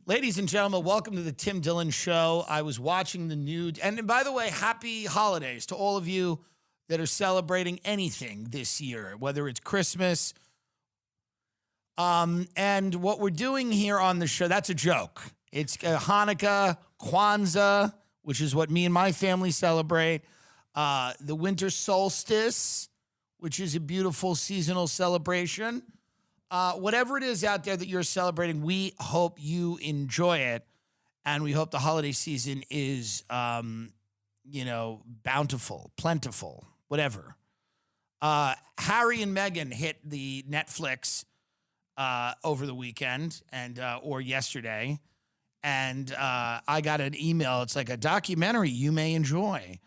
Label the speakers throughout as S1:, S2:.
S1: Ladies and gentlemen, welcome to the Tim Dillon Show. I was watching the news. And by the way, happy holidays to all of you that are celebrating anything this year, whether it's Christmas. And what we're doing here on the show, that's a joke. It's Hanukkah, Kwanzaa, which is what me and my family celebrate. The winter solstice, which is a beautiful seasonal celebration. Whatever it is out there that you're celebrating, we hope you enjoy it. And we hope the holiday season is, bountiful, plentiful, whatever. Harry and Meghan hit the Netflix over the weekend or yesterday. And I got an email. It's like a documentary you may enjoy.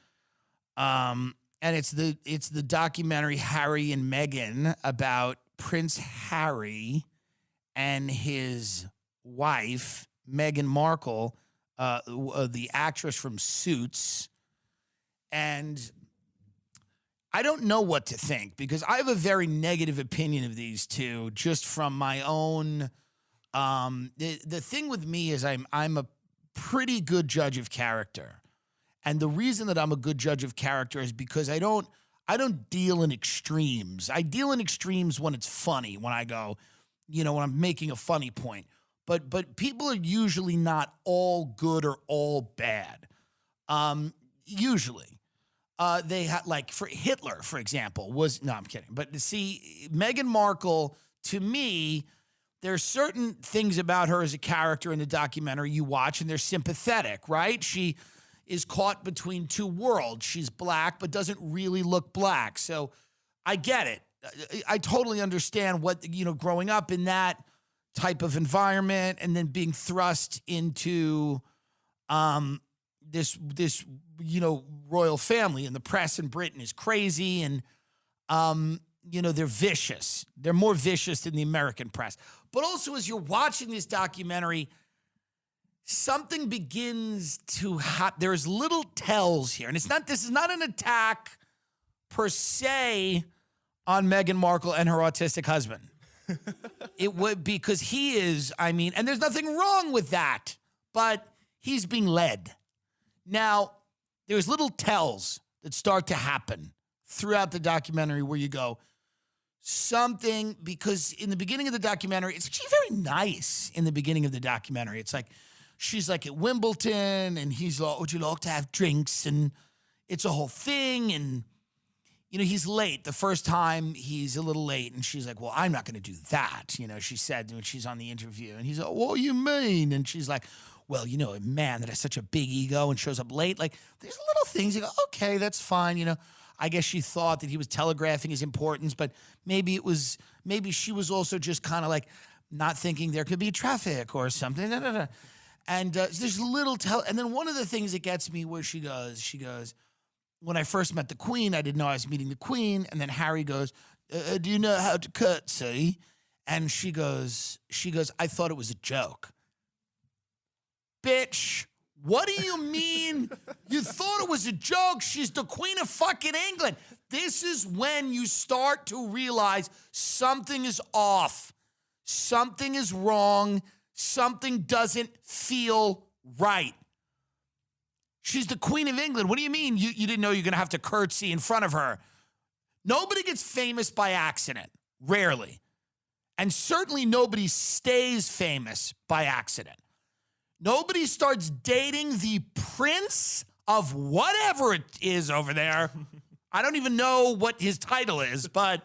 S1: And it's the documentary Harry and Meghan about Prince Harry and his wife, Meghan Markle, the actress from Suits. And I don't know what to think because I have a very negative opinion of these two just from my own. The thing with me is I'm a pretty good judge of character. And the reason that I'm a good judge of character is because I don't deal in extremes. I deal in extremes when it's funny, when I go, when I'm making a funny point. But people are usually not all good or all bad. Usually. They had, like, for Hitler, for example, no, I'm kidding. But see, Meghan Markle, to me, there's certain things about her as a character in the documentary you watch, and they're sympathetic, right? She is caught between two worlds. She's black, but doesn't really look black. So I get it. I totally understand what, growing up in that type of environment and then being thrust into this royal family, and the press in Britain is crazy, and they're vicious. They're more vicious than the American press. But also, as you're watching this documentary, something begins to happen. There's little tells here. And this is not an attack per se on Meghan Markle and her autistic husband. It would, because he is, and there's nothing wrong with that, but he's being led. Now, there's little tells that start to happen throughout the documentary where you go, something, because in the beginning of the documentary, it's actually very nice in the beginning of the documentary. It's like, she's like at Wimbledon, and he's like, would you like to have drinks? And it's a whole thing. And, he's late. The first time he's a little late. And she's like, well, I'm not going to do that. She said when she's on the interview. And he's like, what do you mean? And she's like, well, a man that has such a big ego and shows up late. Like, there's little things you go, okay, that's fine. I guess she thought that he was telegraphing his importance, but maybe she was also just kind of like not thinking there could be traffic or something. And there's little and then one of the things that gets me where she goes, when I first met the Queen, I didn't know I was meeting the Queen. And then Harry goes, do you know how to curtsy? And she goes, I thought it was a joke. Bitch, what do you mean you thought it was a joke? She's the Queen of fucking England. This is when you start to realize something is off. Something is wrong. Something doesn't feel right. She's the Queen of England. What do you mean you didn't know you're going to have to curtsy in front of her? Nobody gets famous by accident. Rarely. And certainly nobody stays famous by accident. Nobody starts dating the prince of whatever it is over there. I don't even know what his title is, but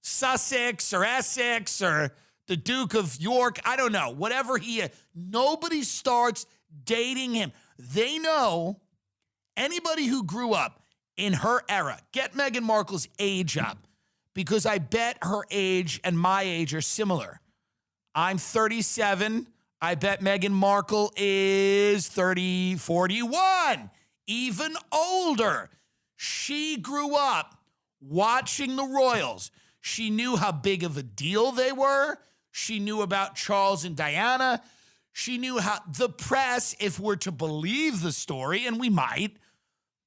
S1: Sussex or Essex or the Duke of York, I don't know, whatever he is. Nobody starts dating him. They know anybody who grew up in her era, get Meghan Markle's age up, because I bet her age and my age are similar. I'm 37. I bet Meghan Markle is 41, even older. She grew up watching the royals. She knew how big of a deal they were. She knew about Charles and Diana. She knew how the press, if we're to believe the story, and we might,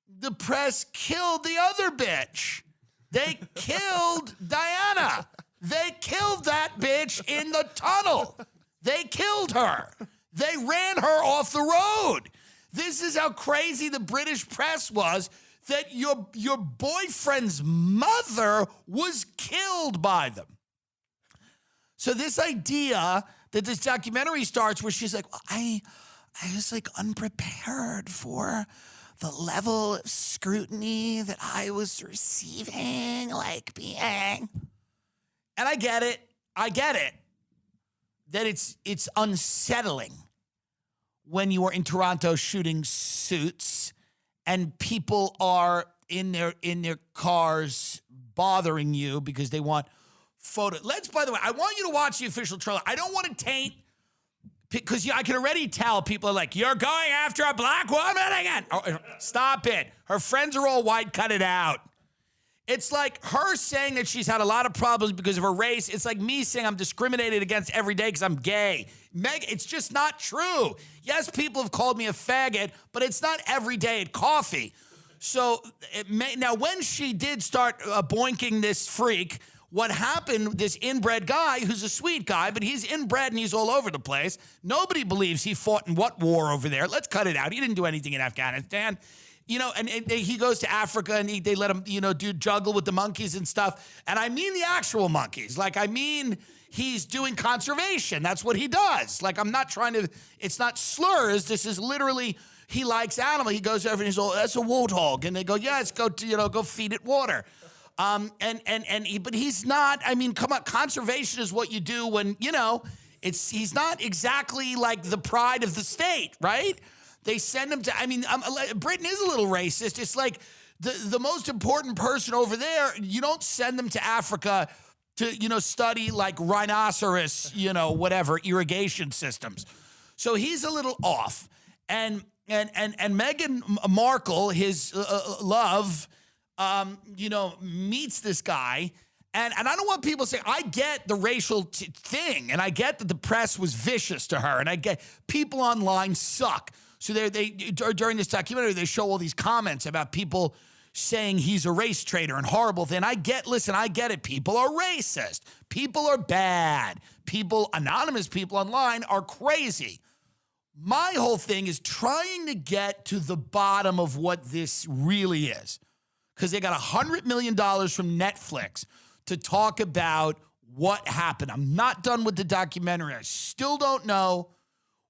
S1: the press killed the other bitch. They killed Diana. They killed that bitch in the tunnel. They killed her. They ran her off the road. This is how crazy the British press was, that your boyfriend's mother was killed by them. So this idea that this documentary starts where she's like, well, I was like unprepared for the level of scrutiny that I was receiving, like being. And I get it. That it's unsettling when you are in Toronto shooting Suits and people are in their cars bothering you because they want photo. By the way, I want you to watch the official trailer. I don't want to taint, because I can already tell people are like, you're going after a black woman again. Oh, stop it. Her friends are all white. Cut it out. It's like her saying that she's had a lot of problems because of her race. It's like me saying I'm discriminated against every day because I'm gay. It's just not true. Yes, people have called me a faggot, but it's not every day at coffee. So now when she did start boinking this freak, what happened, this inbred guy, who's a sweet guy, but he's inbred and he's all over the place. Nobody believes he fought in what war over there. Let's cut it out. He didn't do anything in Afghanistan. And he goes to Africa and they let him, do juggle with the monkeys and stuff. And I mean the actual monkeys. Like, I mean, he's doing conservation. That's what he does. Like, I'm not trying to, it's not slurs. This is literally, he likes animals. He goes over and he's all, that's a warthog. And they go, yeah, let's go, go feed it water. But he's not, I mean, come on, conservation is what you do when, he's not exactly like the pride of the state, right? They send him to, Britain is a little racist. It's like the most important person over there, you don't send them to Africa to, study like rhinoceros, whatever, irrigation systems. So he's a little off. And Meghan Markle, his love, meets this guy. And I don't want people to say, I get the racial thing, and I get that the press was vicious to her, and I get people online suck. So they during this documentary, they show all these comments about people saying he's a race traitor and horrible thing. I get it. People are racist. People are bad. Anonymous people online are crazy. My whole thing is trying to get to the bottom of what this really is. Because they got $100 million from Netflix to talk about what happened. I'm not done with the documentary. I still don't know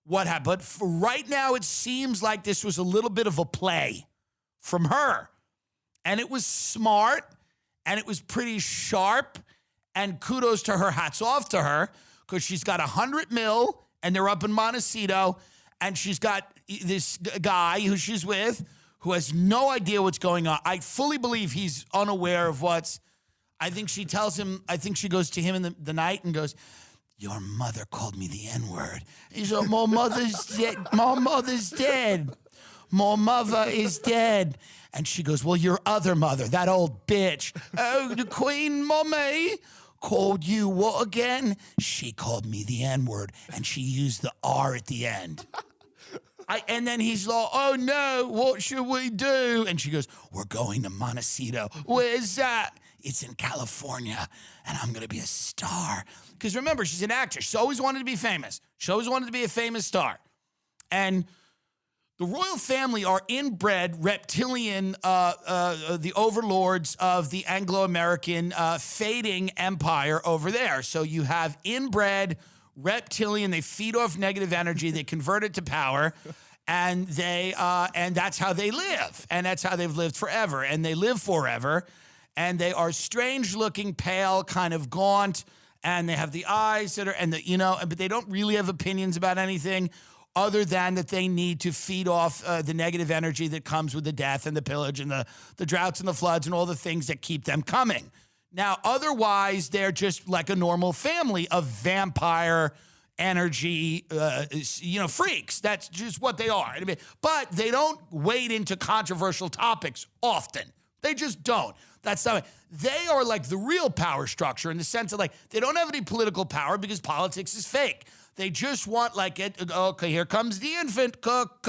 S1: what happened. But for right now, it seems like this was a little bit of a play from her. And it was smart, and it was pretty sharp, and kudos to her, hats off to her, because she's got $100 million, and they're up in Montecito, and she's got this guy who she's with who has no idea what's going on. I fully believe he's unaware of I think she tells him, I think she goes to him in the night and goes, your mother called me the N-word. He's like, my mother's dead. My mother's dead. My mother is dead. And she goes, well, your other mother, that old bitch. Oh, the Queen Mommy called you what again? She called me the N-word, and she used the R at the end. And then he's like, oh no, what should we do? And she goes, we're going to Montecito. Where's that? It's in California, and I'm going to be a star. Because remember, she's an actress. She always wanted to be famous. She always wanted to be a famous star. And the royal family are inbred reptilian, the overlords of the Anglo-American fading empire over there. So you have inbred reptilian. They feed off negative energy. They convert it to power, and and that's how they live, and that's how they've lived forever, and they live forever, and they are strange-looking, pale, kind of gaunt, and they have the eyes that are, but they don't really have opinions about anything other than that they need to feed off the negative energy that comes with the death and the pillage and the droughts and the floods and all the things that keep them coming. Now, otherwise, they're just like a normal family of vampire energy, freaks. That's just what they are. But they don't wade into controversial topics often. They just don't. That's not. They are like the real power structure in the sense of like they don't have any political power because politics is fake. They just want okay, here comes the infant, cook,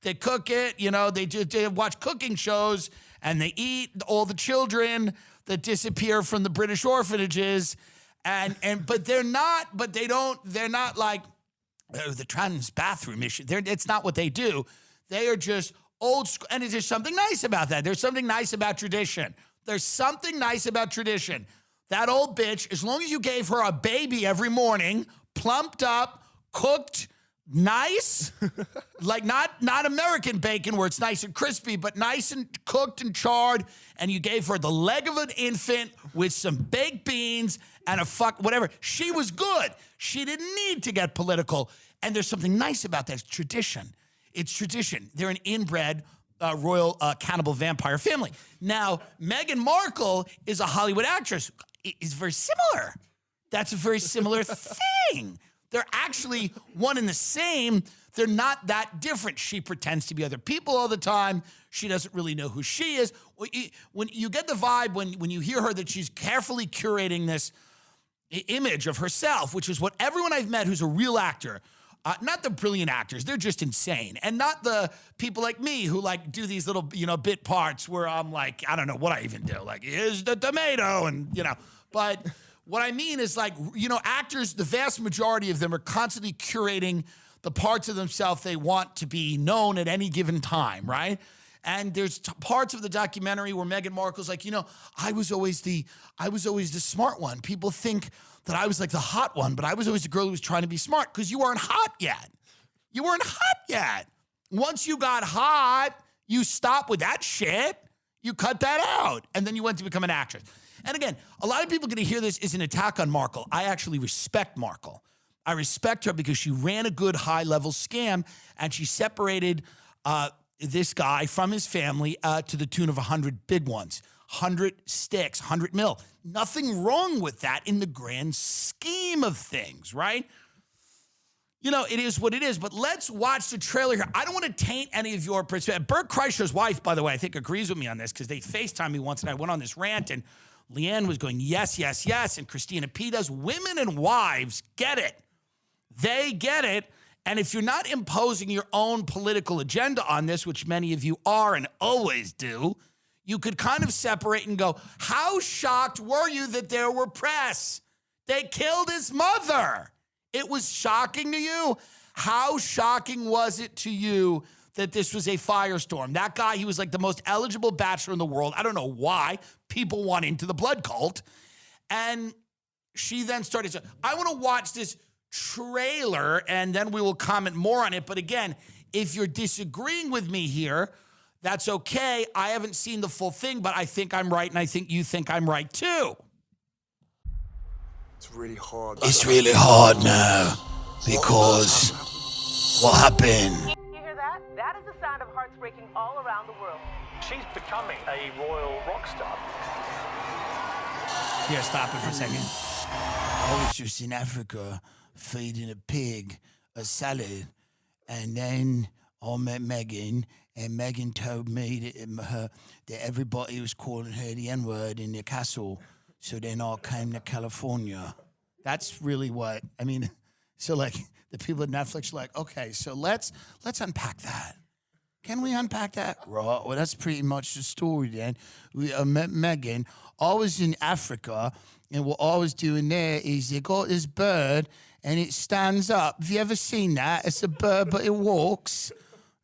S1: they cook it, they watch cooking shows and they eat all the children that disappear from the British orphanages. But they're not like the trans bathroom issue. It's not what they do. They are just old school. And there's something nice about that. There's something nice about tradition. There's something nice about tradition. That old bitch, as long as you gave her a baby every morning, plumped up, cooked, nice, like not American bacon where it's nice and crispy, but nice and cooked and charred, and you gave her the leg of an infant with some baked beans and whatever. She was good. She didn't need to get political. And there's something nice about that. It's tradition. It's tradition. They're an inbred royal cannibal vampire family. Now, Meghan Markle is a Hollywood actress. It's very similar. That's a very similar thing. They're actually one and the same. They're not that different. She pretends to be other people all the time. She doesn't really know who she is. When you get the vibe when you hear her that she's carefully curating this image of herself, which is what everyone I've met who's a real actor, not the brilliant actors, they're just insane. And not the people like me who like do these little, bit parts where I'm like, I don't know what I even do. Like, here's the tomato and, but what I mean is like, actors, the vast majority of them are constantly curating the parts of themselves they want to be known at any given time, right? And there's parts of the documentary where Meghan Markle's like, I was always the smart one. People think that I was like the hot one, but I was always the girl who was trying to be smart because you weren't hot yet. You weren't hot yet. Once you got hot, you stopped with that shit. You cut that out. And then you went to become an actress. And again, a lot of people are going to hear this as an attack on Markle. I actually respect Markle. I respect her because she ran a good high-level scam and she separated this guy from his family to the tune of 100 big ones, 100 sticks, 100 mil. Nothing wrong with that in the grand scheme of things, right? It is what it is, but let's watch the trailer here. I don't want to taint any of your perspective. Bert Kreischer's wife, by the way, I think agrees with me on this because they FaceTimed me once and I went on this rant and Leanne was going, yes, yes, yes. And Christina P does. Women and wives get it. They get it. And if you're not imposing your own political agenda on this, which many of you are and always do, you could kind of separate and go, how shocked were you that there were press? They killed his mother. It was shocking to you. How shocking was it to you that this was a firestorm? That guy, he was like the most eligible bachelor in the world. I don't know why people want into the blood cult. And she then started to, I want to watch this trailer and then we will comment more on it. But again, if you're disagreeing with me here, that's okay. I haven't seen the full thing, but I think I'm right and I think you think I'm right too.
S2: It's really hard.
S1: It's really hard now because what happened?
S3: You hear that? That is the sound of hearts breaking all around the world.
S4: She's becoming a royal rock star.
S1: Here, stop it for a second. I was just in Africa feeding a pig a salad, and then I met Meghan, and Meghan told me that everybody was calling her the N-word in the castle, so then I came to California. That's really what, so like the people at Netflix are like, okay, so let's unpack that. Can we unpack that? Right, well, that's pretty much the story then. We met Meghan. I was in Africa, and what I was doing there is they got this bird, and it stands up. Have you ever seen that? It's a bird, but it walks.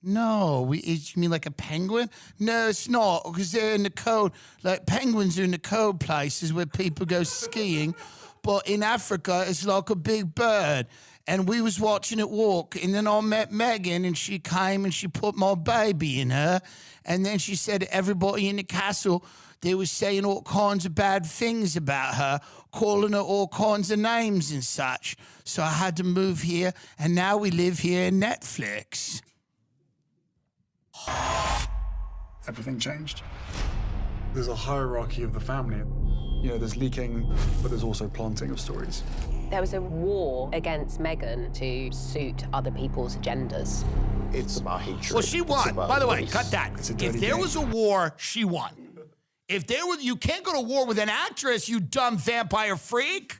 S1: No, you mean like a penguin? No, it's not, because they're in the cold. Like penguins are in the cold places where people go skiing, but in Africa, it's like a big bird. And we was watching it walk, and then I met Meghan, and she came and she put my baby in her, and then she said everybody in the castle, they was saying all kinds of bad things about her, calling her all kinds of names and such. So I had to move here, and now we live here in Netflix.
S2: Everything changed. There's a hierarchy of the family. There's leaking, but there's also planting of stories.
S5: There was a war against Meghan to suit other people's agendas.
S6: It's about hatred.
S1: Well, she won. By the way, cut that. If there was a war, she won. If there was, you can't go to war with an actress, you dumb vampire freak.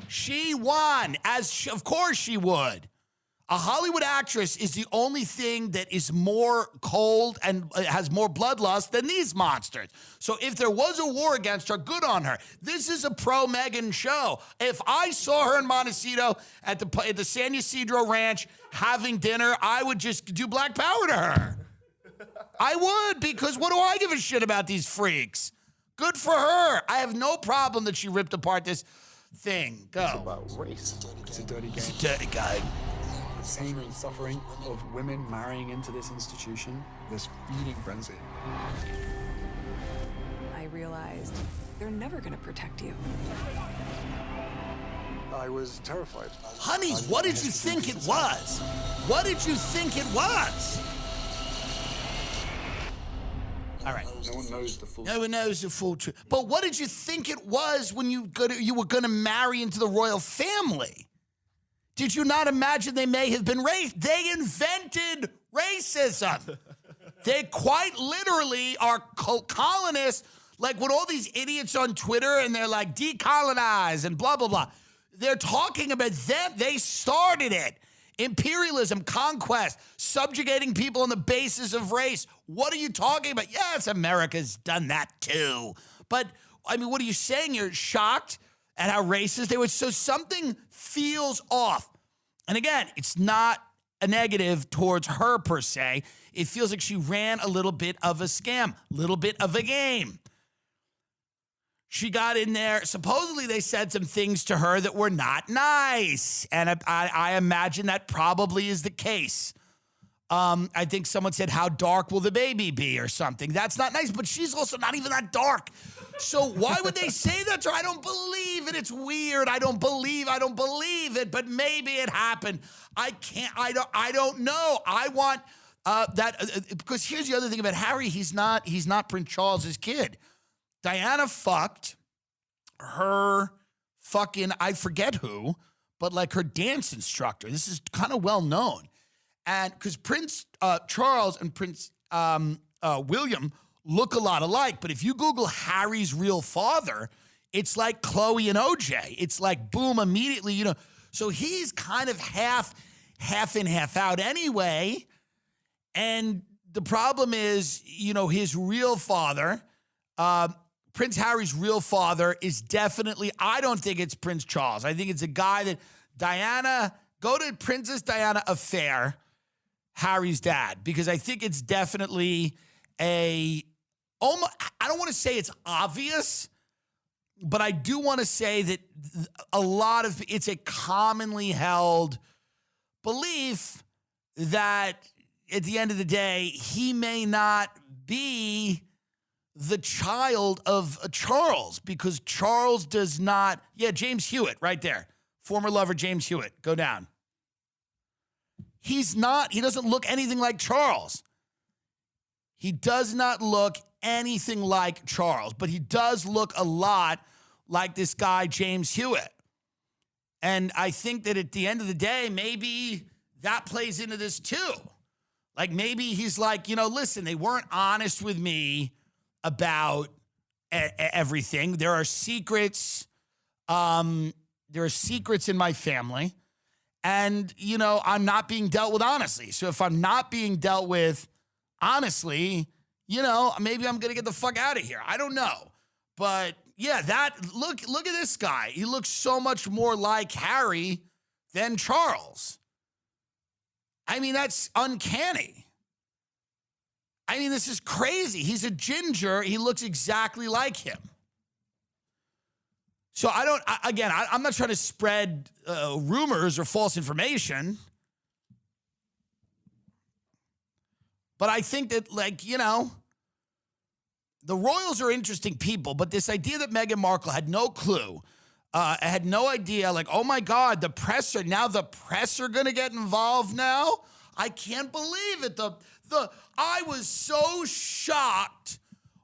S1: She won, of course she would. A Hollywood actress is the only thing that is more cold and has more bloodlust than these monsters. So if there was a war against her, good on her. This is a pro-Meghan show. If I saw her in Montecito at the San Ysidro Ranch having dinner, I would just do black power to her. I would, because what do I give a shit about these freaks? Good for her. I have no problem that she ripped apart this thing. Go.
S2: It's about race. It's a dirty game.
S1: It's a dirty game.
S2: The pain and suffering of women marrying into this institution, this feeding frenzy.
S6: I realized they're never going to protect you.
S2: I was terrified.
S1: Honey, what did you think it was? What did you think it was? All right.
S2: No one knows the full
S1: No one knows the full truth. But what did you think it was when you were going to marry into the royal family? Did you not imagine they may have been racist? They invented racism. They quite literally are colonists, like with all these idiots on Twitter, and they're like, decolonize and blah, blah, blah. They're talking about them. They started it. Imperialism, conquest, subjugating people on the basis of race. What are you talking about? Yes, America's done that too. But, I mean, what are you saying? You're shocked at how racist they were? So something feels off. And again, it's not a negative towards her per se. It feels like she ran a little bit of a scam, a little bit of a game. She got in there. Supposedly, they said some things to her that were not nice. And I imagine that probably is the case. I think someone said, how dark will the baby be or something. That's not nice, but she's also not even that dark. So why would they say that to her? I don't believe it. It's weird. I don't believe it, but maybe it happened. I don't know. I want that because here's the other thing about Harry. He's not Prince Charles's kid. Diana fucked her fucking, I forget who, but like her dance instructor. This is kind of well known. And because Prince Charles and Prince William look a lot alike, but if you Google Harry's real father, it's like Chloe and OJ. It's like boom, immediately, you know. So he's kind of half in, half out anyway. And the problem is, you know, his real father, Prince Harry's real father is definitely, I don't think it's Prince Charles. I think it's a guy that Diana, go to Princess Diana Affair, Harry's dad, because I think it's definitely I don't want to say it's obvious, but I do want to say that it's a commonly held belief that at the end of the day, he may not be the child of Charles, because Charles does not, James Hewitt right there. Former lover James Hewitt, go down. He doesn't look anything like Charles. He does not look anything like Charles, but he does look a lot like this guy, James Hewitt. And I think that at the end of the day, maybe that plays into this too. Like maybe he's like, you know, listen, they weren't honest with me about everything. There are secrets. There are secrets in my family. And, you know, I'm not being dealt with honestly. So if I'm not being dealt with honestly, you know, maybe I'm going to get the fuck out of here. I don't know. But yeah, look at this guy. He looks so much more like Harry than Charles. I mean, that's uncanny. I mean, this is crazy. He's a ginger. He looks exactly like him. So I'm not trying to spread rumors or false information. But I think that, like, you know, the royals are interesting people, but this idea that Meghan Markle had no clue, had no idea, like, oh my God, the press are going to get involved now? I can't believe it. I was so shocked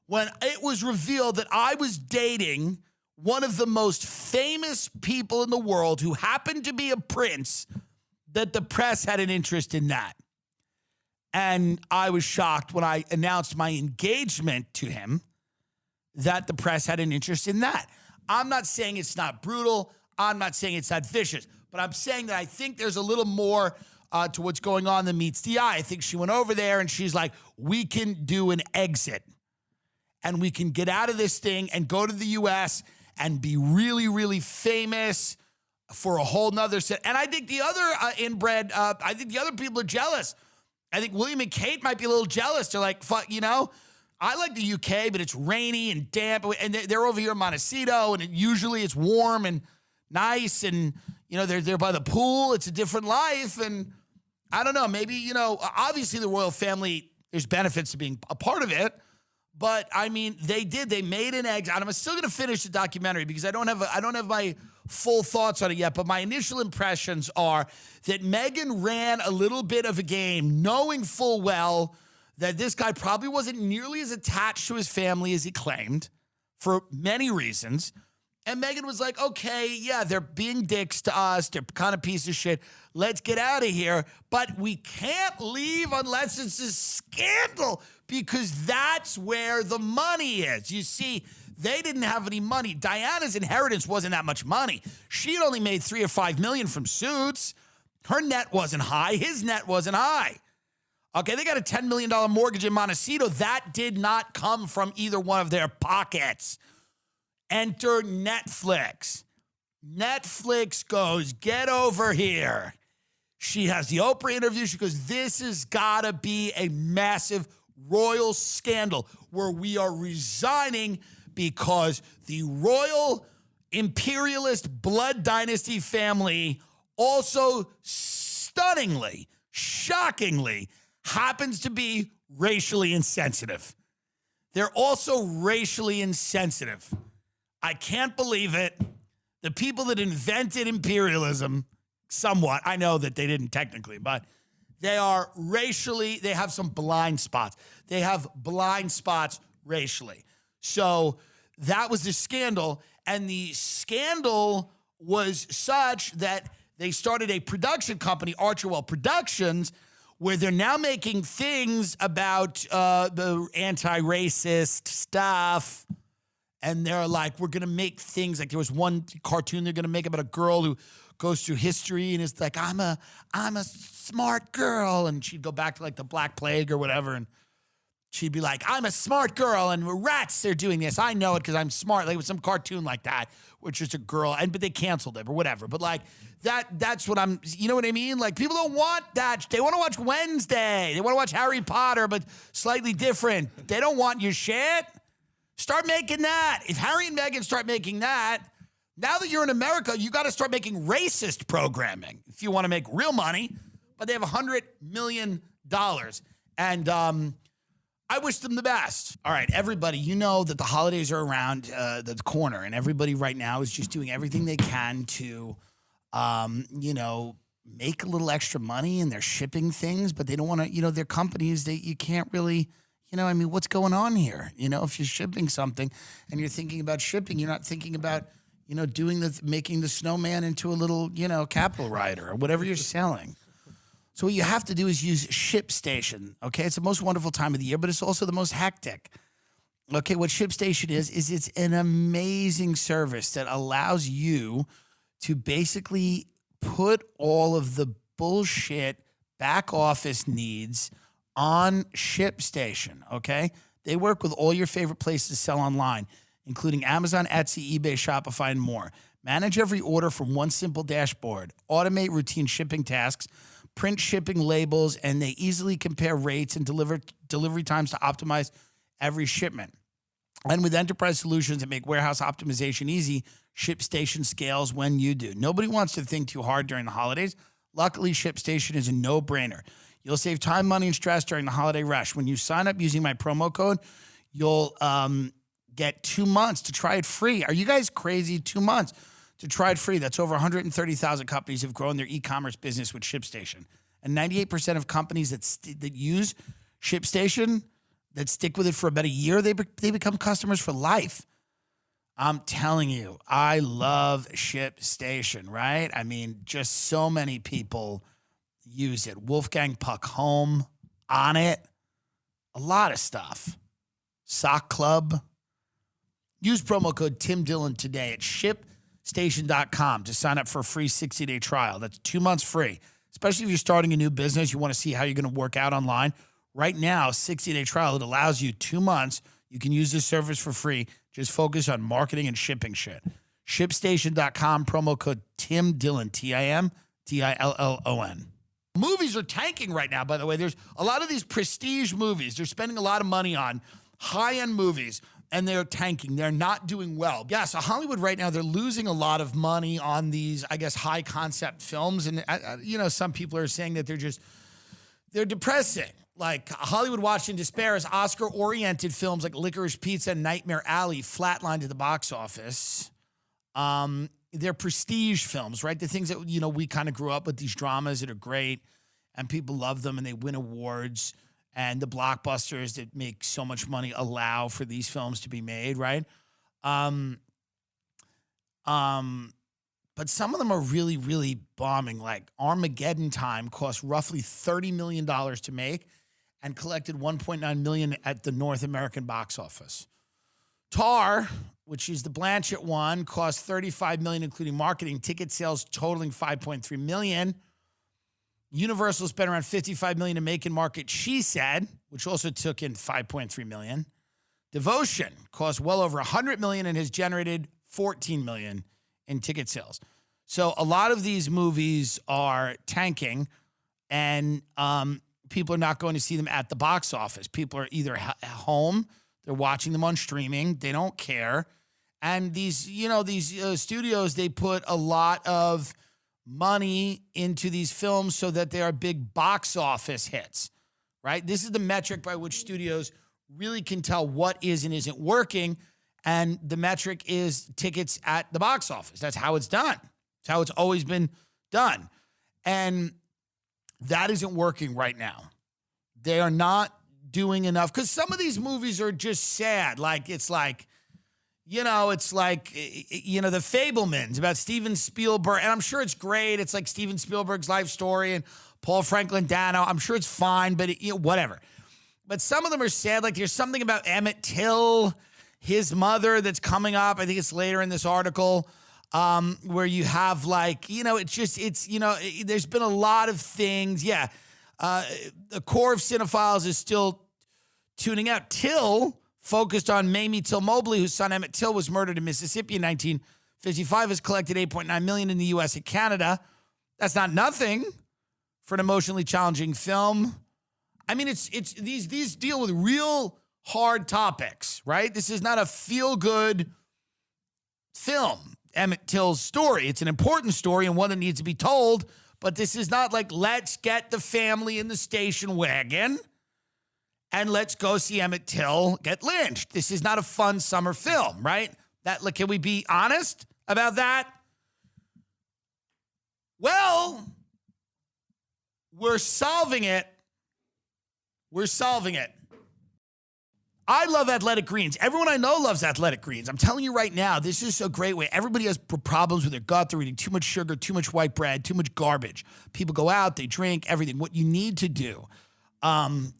S1: when it was revealed that I was dating one of the most famous people in the world who happened to be a prince, that the press had an interest in that. And I was shocked when I announced my engagement to him that the press had an interest in that. I'm not saying it's not brutal. I'm not saying it's not vicious. But I'm saying that I think there's a little more to what's going on than meets the eye. I think she went over there and she's like, we can do an exit and we can get out of this thing and go to the U.S. and be really, really famous for a whole nother set. And I think the other inbred, I think the other people are jealous. I think William and Kate might be a little jealous. They're like, fuck, you know, I like the UK, but it's rainy and damp. And they're over here in Montecito, and usually it's warm and nice. And, you know, they're by the pool. It's a different life. And I don't know, maybe, you know, obviously the royal family, there's benefits to being a part of it. But I mean, they made an exit. I'm still going to finish the documentary because I don't have my full thoughts on it yet. But my initial impressions are that Meghan ran a little bit of a game, knowing full well that this guy probably wasn't nearly as attached to his family as he claimed for many reasons. And Meghan was like, okay, yeah, they're being dicks to us. They're kind of piece of shit. Let's get out of here. But we can't leave unless it's a scandal because that's where the money is. You see, they didn't have any money. Diana's inheritance wasn't that much money. She'd only made $3 or $5 million from Suits. Her net wasn't high. His net wasn't high. Okay, they got a $10 million mortgage in Montecito. That did not come from either one of their pockets. Enter Netflix. Netflix goes, get over here. She has the Oprah interview. She goes, this has got to be a massive royal scandal where we are resigning because the royal imperialist blood dynasty family also stunningly, shockingly, happens to be racially insensitive. They're also racially insensitive. I can't believe it. The people that invented imperialism, somewhat, I know that they didn't technically, but they are racially, they have some blind spots. They have blind spots racially. So that was the scandal. And the scandal was such that they started a production company, Archerwell Productions, where they're now making things about the anti-racist stuff. And they're like, we're going to make things like there was one cartoon they're going to make about a girl who goes through history and is like, I'm a smart girl. And she'd go back to like the Black Plague or whatever. And she'd be like, I'm a smart girl and rats, they're doing this. I know it because I'm smart. Like with some cartoon like that, which is a girl. But they canceled it or whatever. But like that's what I'm, you know what I mean? Like people don't want that. They want to watch Wednesday. They want to watch Harry Potter, but slightly different. They don't want your shit. Start making that. If Harry and Meghan start making that, now that you're in America, you got to start making racist programming if you want to make real money. But they have $100 million. And I wish them the best. All right, everybody, you know that the holidays are around the corner, and everybody right now is just doing everything they can to, you know, make a little extra money, and they're shipping things, but they don't want to, you know, they're companies that you can't really... You know, I mean, what's going on here? You know, if you're shipping something and you're thinking about shipping, you're not thinking about, you know, making the snowman into a little, you know, capital rider or whatever you're selling. So what you have to do is use ShipStation, okay? It's the most wonderful time of the year, but it's also the most hectic. Okay, what ShipStation is it's an amazing service that allows you to basically put all of the bullshit back office needs on ShipStation, okay? They work with all your favorite places to sell online, including Amazon, Etsy, eBay, Shopify, and more. Manage every order from one simple dashboard. Automate routine shipping tasks, print shipping labels, and they easily compare rates and delivery times to optimize every shipment. And with enterprise solutions that make warehouse optimization easy, ShipStation scales when you do. Nobody wants to think too hard during the holidays. Luckily, ShipStation is a no-brainer. You'll save time, money, and stress during the holiday rush. When you sign up using my promo code, you'll get 2 months to try it free. Are you guys crazy? 2 months to try it free. That's over 130,000 companies have grown their e-commerce business with ShipStation. And 98% of companies that use ShipStation, that stick with it for about a year, they become customers for life. I'm telling you, I love ShipStation, right? I mean, just so many people use it. Wolfgang Puck Home, On It, a lot of stuff. Sock Club. Use promo code Tim Dillon today at ShipStation.com to sign up for a free 60-day trial. That's 2 months free. especially if you're starting a new business, you want to see how you're going to work out online. Right now, 60-day trial, it allows you 2 months. You can use this service for free. Just focus on marketing and shipping shit. ShipStation.com, promo code Tim Dillon, TIMDILLON. Movies are tanking right now, by the way. There's a lot of these prestige movies. They're spending a lot of money on high-end movies, and they're tanking. They're not doing well. Yeah, so Hollywood right now, they're losing a lot of money on these, I guess, high-concept films. And, some people are saying that they're depressing. Like Hollywood watched in despair as Oscar-oriented films like Licorice Pizza and Nightmare Alley flatlined at the box office. They're prestige films, right? The things that, we kind of grew up with, these dramas that are great and people love them and they win awards, and the blockbusters that make so much money allow for these films to be made, right? But some of them are really, really bombing. Like Armageddon Time cost roughly $30 million to make and collected $1.9 million at the North American box office. Tar, which is the Blanchett one, cost $35 million, including marketing, ticket sales totaling $5.3 million. Universal spent around $55 million to make and market She Said, which also took in $5.3 million. Devotion cost well over $100 million and has generated $14 million in ticket sales. So a lot of these movies are tanking, and people are not going to see them at the box office. People are either at home, they're watching them on streaming, they don't care. And these studios, they put a lot of money into these films so that they are big box office hits, right? This is the metric by which studios really can tell what is and isn't working. And the metric is tickets at the box office. That's how it's done. It's how it's always been done. And that isn't working right now. They are not doing enough, because some of these movies are just sad. Like, it's like, The Fabelmans about Steven Spielberg. And I'm sure it's great. It's like Steven Spielberg's life story and Paul Franklin Dano. I'm sure it's fine, but whatever. But some of them are sad. Like, there's something about Emmett Till, his mother, that's coming up. I think it's later in this article, where you have there's been a lot of things. Yeah. The core of cinephiles is still tuning out. Till focused on Mamie Till Mobley, whose son Emmett Till was murdered in Mississippi in 1955, has collected $8.9 million in the U.S. and Canada. That's not nothing for an emotionally challenging film. I mean, it's these deal with real hard topics, right? This is not a feel-good film, Emmett Till's story. It's an important story and one that needs to be told, but this is not like, let's get the family in the station wagon and let's go see Emmett Till get lynched. This is not a fun summer film, right? Can we be honest about that? Well, we're solving it. We're solving it. I love athletic greens. Everyone I know loves athletic greens. I'm telling you right now, this is a great way. Everybody has problems with their gut. They're eating too much sugar, too much white bread, too much garbage. People go out, they drink, everything. What you need to do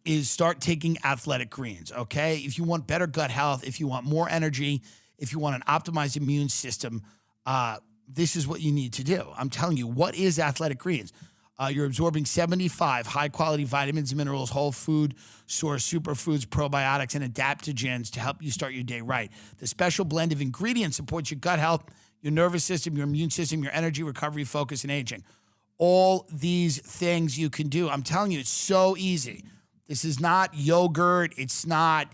S1: is start taking athletic greens, okay? If you want better gut health, if you want more energy, if you want an optimized immune system, this is what you need to do. I'm telling you, what is athletic greens? You're absorbing 75 high-quality vitamins, minerals, whole food source, superfoods, probiotics, and adaptogens to help you start your day right. The special blend of ingredients supports your gut health, your nervous system, your immune system, your energy, recovery, focus, and aging. All these things you can do. I'm telling you, it's so easy. This is not yogurt. It's not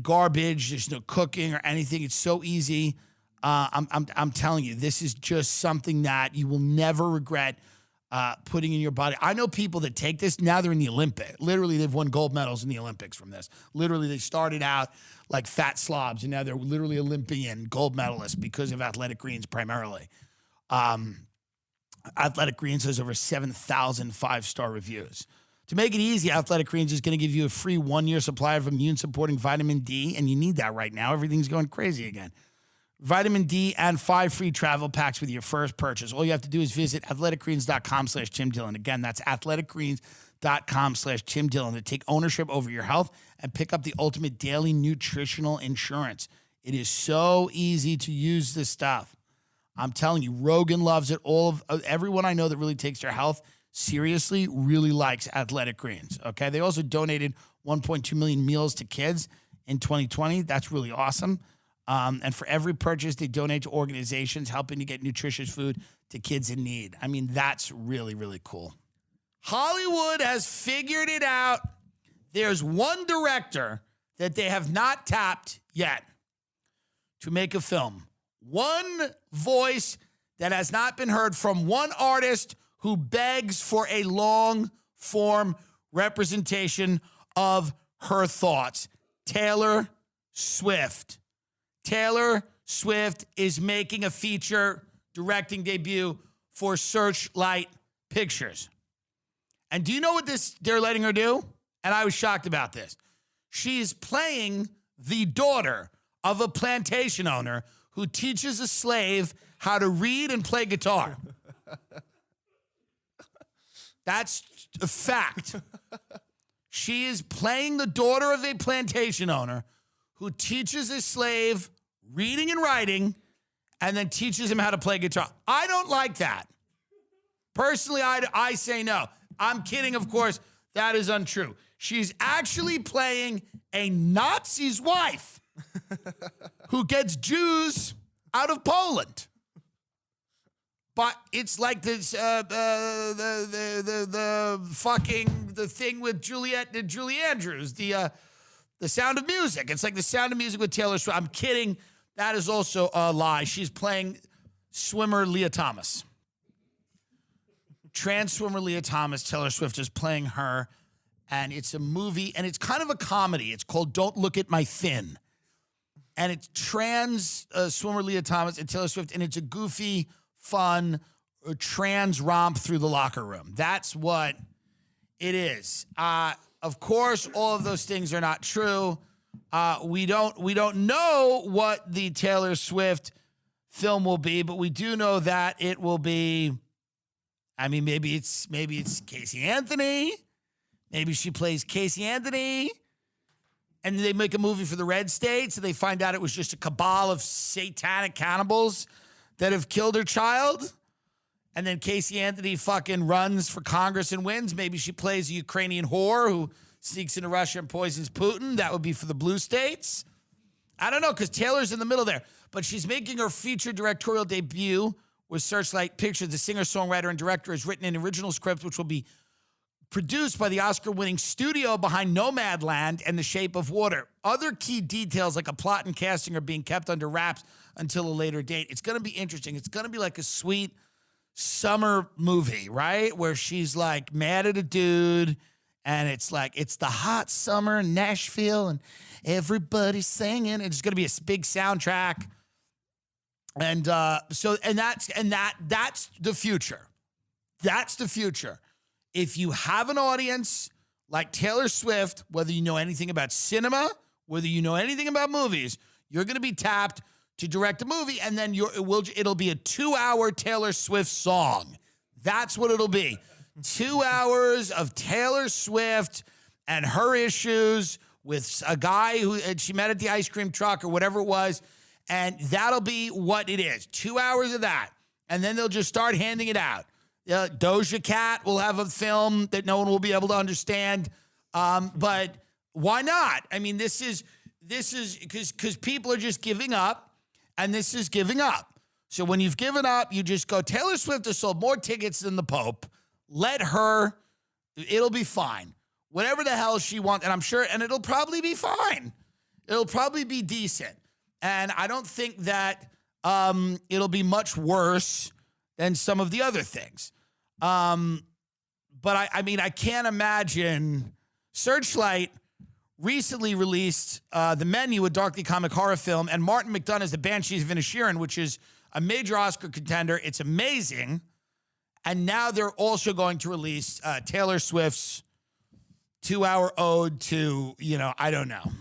S1: garbage. There's no cooking or anything. It's so easy. I'm telling you, this is just something that you will never regret putting in your body. I know people that take this, now they're in the Olympics. Literally, they've won gold medals in the Olympics from this. Literally, they started out like fat slobs, and now they're literally Olympian gold medalists because of athletic greens primarily. Athletic Greens has over 7,000 five-star reviews. To make it easy, Athletic Greens is going to give you a free 1-year supply of immune-supporting vitamin D, and you need that right now. Everything's going crazy again. Vitamin D and 5 free travel packs with your first purchase. All you have to do is visit athleticgreens.com/Tim Dillon. Again, that's athleticgreens.com/Tim Dillon to take ownership over your health and pick up the ultimate daily nutritional insurance. It is so easy to use this stuff. I'm telling you, Rogan loves it. Everyone I know that really takes their health seriously really likes athletic greens, okay? They also donated 1.2 million meals to kids in 2020. That's really awesome. And for every purchase, they donate to organizations helping to get nutritious food to kids in need. I mean, that's really, really cool. Hollywood has figured it out. There's one director that they have not tapped yet to make a film. One voice that has not been heard from one artist who begs for a long-form representation of her thoughts. Taylor Swift. Taylor Swift is making a feature directing debut for Searchlight Pictures. And do you know what they're letting her do? And I was shocked about this. She's playing the daughter of a plantation owner who teaches a slave how to read and play guitar. That's a fact. She is playing the daughter of a plantation owner who teaches a slave reading and writing and then teaches him how to play guitar. I don't like that. Personally, I say no. I'm kidding, of course. That is untrue. She's actually playing a Nazi's wife who gets Jews out of Poland. But it's like this, the thing with Julie Andrews, the Sound of Music. It's like the Sound of Music with Taylor Swift. I'm kidding. That is also a lie. She's playing swimmer Leah Thomas. Trans swimmer Leah Thomas, Taylor Swift is playing her. And it's a movie, and it's kind of a comedy. It's called Don't Look at My Fin. And it's trans swimmer Leah Thomas and Taylor Swift, and it's a goofy, fun, trans romp through the locker room. That's what it is. Of course, all of those things are not true. We don't know what the Taylor Swift film will be, but we do know that it will be. I mean, maybe it's Casey Anthony. Maybe she plays Casey Anthony. And they make a movie for the red states, and they find out it was just a cabal of satanic cannibals that have killed her child. And then Casey Anthony fucking runs for Congress and wins. Maybe she plays a Ukrainian whore who sneaks into Russia and poisons Putin. That would be for the blue states. I don't know, because Taylor's in the middle there. But she's making her feature directorial debut with Searchlight Pictures. The singer-songwriter and director has written an original script, which will be produced by the Oscar-winning studio behind Nomadland and The Shape of Water. Other key details like a plot and casting are being kept under wraps until a later date. It's going to be interesting. It's going to be like a sweet summer movie, right? Where she's like mad at a dude and it's like, it's the hot summer in Nashville and everybody's singing. It's going to be a big soundtrack. And that's the future. That's the future. If you have an audience like Taylor Swift, whether you know anything about cinema, whether you know anything about movies, you're going to be tapped to direct a movie, and then it'll be a 2-hour Taylor Swift song. That's what it'll be. 2 hours of Taylor Swift and her issues with a guy who she met at the ice cream truck or whatever it was, and that'll be what it is. 2 hours of that, and then they'll just start handing it out. Doja Cat will have a film that no one will be able to understand. But why not? I mean, this is because people are just giving up, and this is giving up. So when you've given up, you just go, Taylor Swift has sold more tickets than the Pope. Let her, it'll be fine. Whatever the hell she wants, and I'm sure, and it'll probably be fine. It'll probably be decent. And I don't think that it'll be much worse than some of the other things. But I mean, I can't imagine. Searchlight recently released the menu, a darkly comic horror film, and Martin McDonagh's The Banshees of Inisherin, which is a major Oscar contender. It's amazing. And now they're also going to release Taylor Swift's 2-hour ode to, I don't know,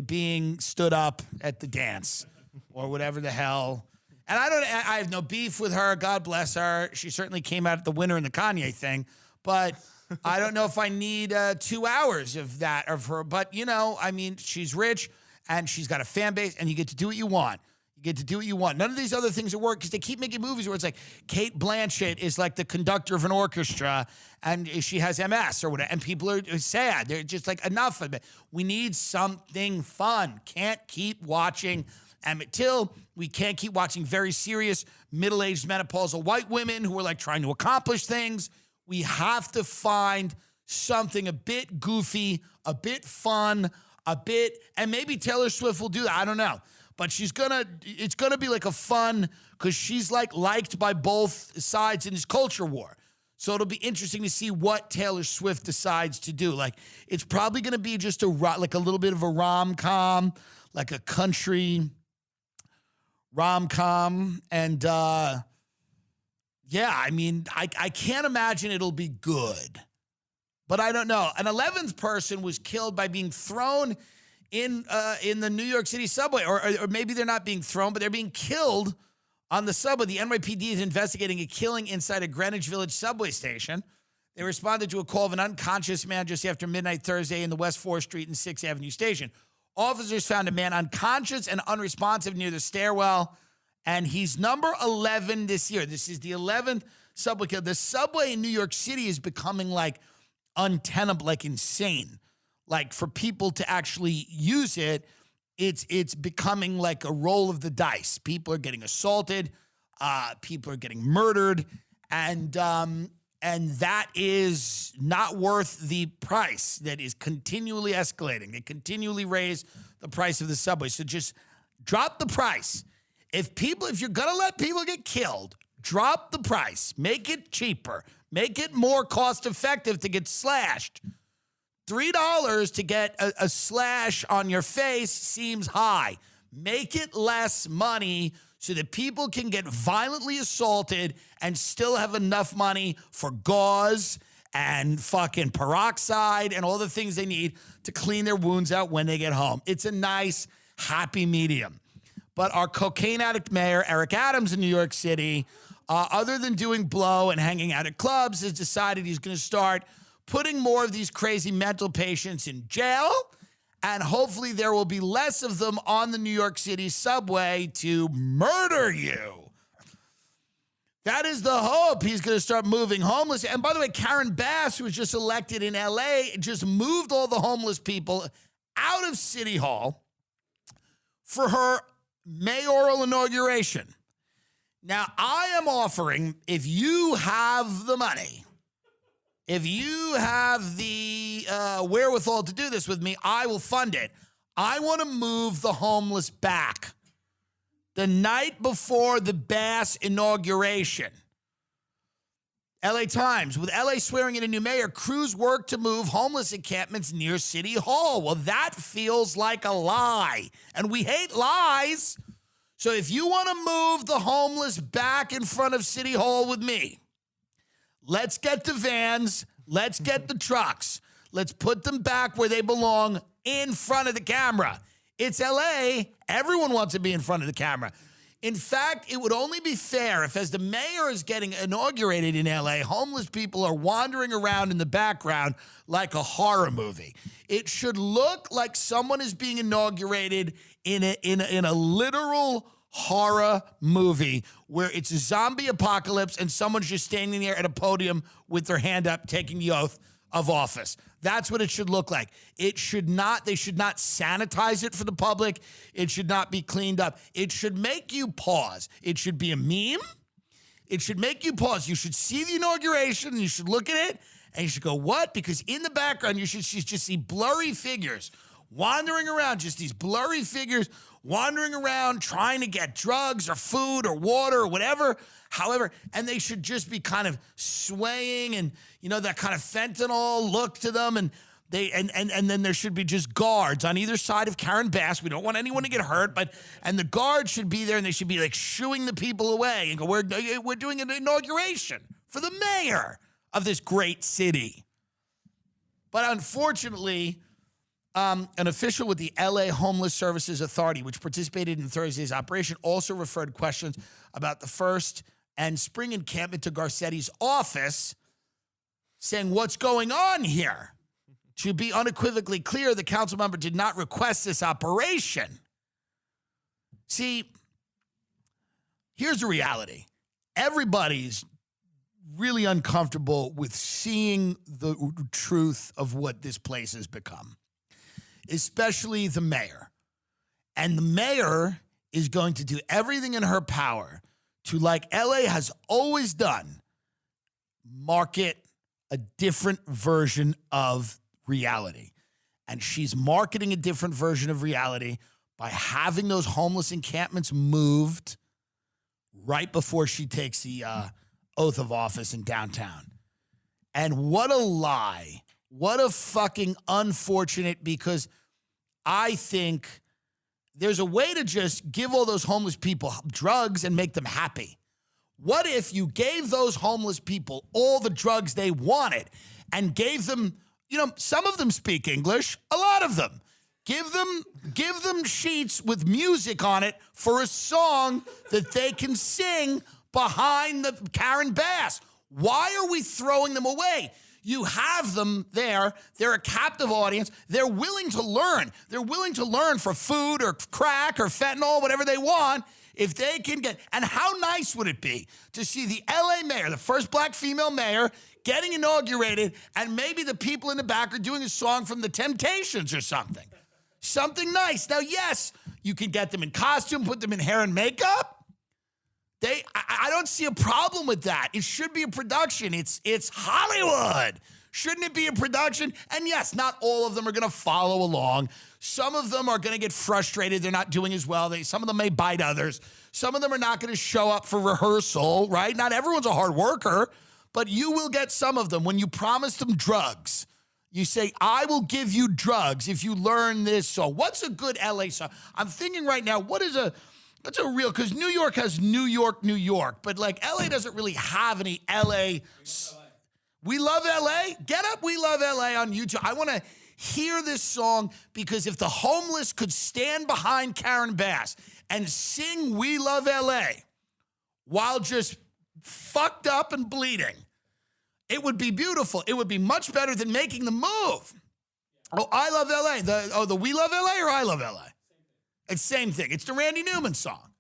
S1: being stood up at the dance or whatever the hell. And I have no beef with her. God bless her. She certainly came out the winner in the Kanye thing. But I don't know if I need 2 hours of that of her. But, I mean, she's rich and she's got a fan base and you get to do what you want. You get to do what you want. None of these other things will work because they keep making movies where it's like Kate Blanchett is like the conductor of an orchestra and she has MS or whatever, and people are sad. They're just like, enough of it. We need something fun. Can't keep watching Emmett Till. We can't keep watching very serious middle-aged menopausal white women who are like trying to accomplish things. We have to find something a bit goofy, a bit fun, and maybe Taylor Swift will do that. I don't know. But it's gonna be like a fun, because she's like liked by both sides in this culture war. So it'll be interesting to see what Taylor Swift decides to do. Like, it's probably gonna be just like a little bit of a rom-com, like a country rom-com. And yeah, I mean, I can't imagine it'll be good. But I don't know. An 11th person was killed by being thrown in the New York City subway, or maybe they're not being thrown, but they're being killed on the subway. The NYPD is investigating a killing inside a Greenwich Village subway station. They responded to a call of an unconscious man just after midnight Thursday in the West 4th Street and 6th Avenue station. Officers found a man unconscious and unresponsive near the stairwell, and he's number 11 this year. This is the 11th subway kill. The subway in New York City is becoming like untenable, like insane. Like, for people to actually use it, it's becoming like a roll of the dice. People are getting assaulted, people are getting murdered, and that is not worth the price that is continually escalating. They continually raise the price of the subway. So just drop the price. If you're gonna let people get killed, drop the price. Make it cheaper. Make it more cost effective to get slashed. $3 to get a slash on your face seems high. Make it less money so that people can get violently assaulted and still have enough money for gauze and fucking peroxide and all the things they need to clean their wounds out when they get home. It's a nice, happy medium. But our cocaine addict mayor, Eric Adams in New York City, other than doing blow and hanging out at clubs, has decided he's going to start putting more of these crazy mental patients in jail, and hopefully there will be less of them on the New York City subway to murder you. That is the hope. He's going to start moving homeless. And by the way, Karen Bass, who was just elected in LA, just moved all the homeless people out of City Hall for her mayoral inauguration. Now, I am offering, if you have the money, if you have the wherewithal to do this with me, I will fund it. I want to move the homeless back. The night before the Bass inauguration, LA Times, with LA swearing in a new mayor, crews work to move homeless encampments near City Hall. Well, that feels like a lie, and we hate lies. So if you want to move the homeless back in front of City Hall with me, let's get the vans. Let's get the trucks. Let's put them back where they belong, in front of the camera. It's LA. Everyone wants to be in front of the camera. In fact, it would only be fair if, as the mayor is getting inaugurated in LA, homeless people are wandering around in the background like a horror movie. It should look like someone is being inaugurated in a literal horror movie where it's a zombie apocalypse and someone's just standing there at a podium with their hand up taking the oath of office. That's what it should look like. They should not sanitize it for the public. It should not be cleaned up. It should make you pause. It should be a meme. It should make you pause. You should see the inauguration and you should look at it and you should go, what? Because in the background, you should just see blurry figures wandering around, just these blurry figures wandering around trying to get drugs or food or water or whatever, however, and they should just be kind of swaying and, you know, that kind of fentanyl look to them, and then there should be just guards on either side of Karen Bass. We don't want anyone to get hurt, and the guards should be there and they should be like shooing the people away and go, we're doing an inauguration for the mayor of this great city. But unfortunately, an official with the LA Homeless Services Authority, which participated in Thursday's operation, also referred questions about the first and spring encampment to Garcetti's office, saying, what's going on here? To be unequivocally clear, the council member did not request this operation. See, here's the reality. Everybody's really uncomfortable with seeing the truth of what this place has become, especially the mayor. And the mayor is going to do everything in her power to, like LA has always done, market a different version of reality. And she's marketing a different version of reality by having those homeless encampments moved right before she takes the oath of office in downtown. And what a lie. What a fucking unfortunate, because I think there's a way to just give all those homeless people drugs and make them happy. What if you gave those homeless people all the drugs they wanted and gave them, some of them speak English, a lot of them. Give them sheets with music on it for a song that they can sing behind the Karen Bass. Why are we throwing them away? You have them there. They're a captive audience. They're willing to learn. They're willing to learn for food or crack or fentanyl, whatever they want, if they can get. And how nice would it be to see the LA mayor, the first black female mayor, getting inaugurated, and maybe the people in the back are doing a song from the Temptations or something. Something nice. Now, yes, you can get them in costume, put them in hair and makeup. I don't see a problem with that. It should be a production. It's Hollywood. Shouldn't it be a production? And yes, not all of them are going to follow along. Some of them are going to get frustrated. They're not doing as well. Some of them may bite others. Some of them are not going to show up for rehearsal, right? Not everyone's a hard worker, but you will get some of them when you promise them drugs. You say, I will give you drugs if you learn this song. What's a good LA song? I'm thinking right now, what's a real, because New York has New York, New York, but like LA doesn't really have any LA. We Love LA? Get up We Love LA on YouTube. I want to hear this song, because if the homeless could stand behind Karen Bass and sing We Love LA while just fucked up and bleeding, it would be beautiful. It would be much better than making the move. Oh, I Love LA. The We Love LA or I Love LA? It's the same thing. It's the Randy Newman song.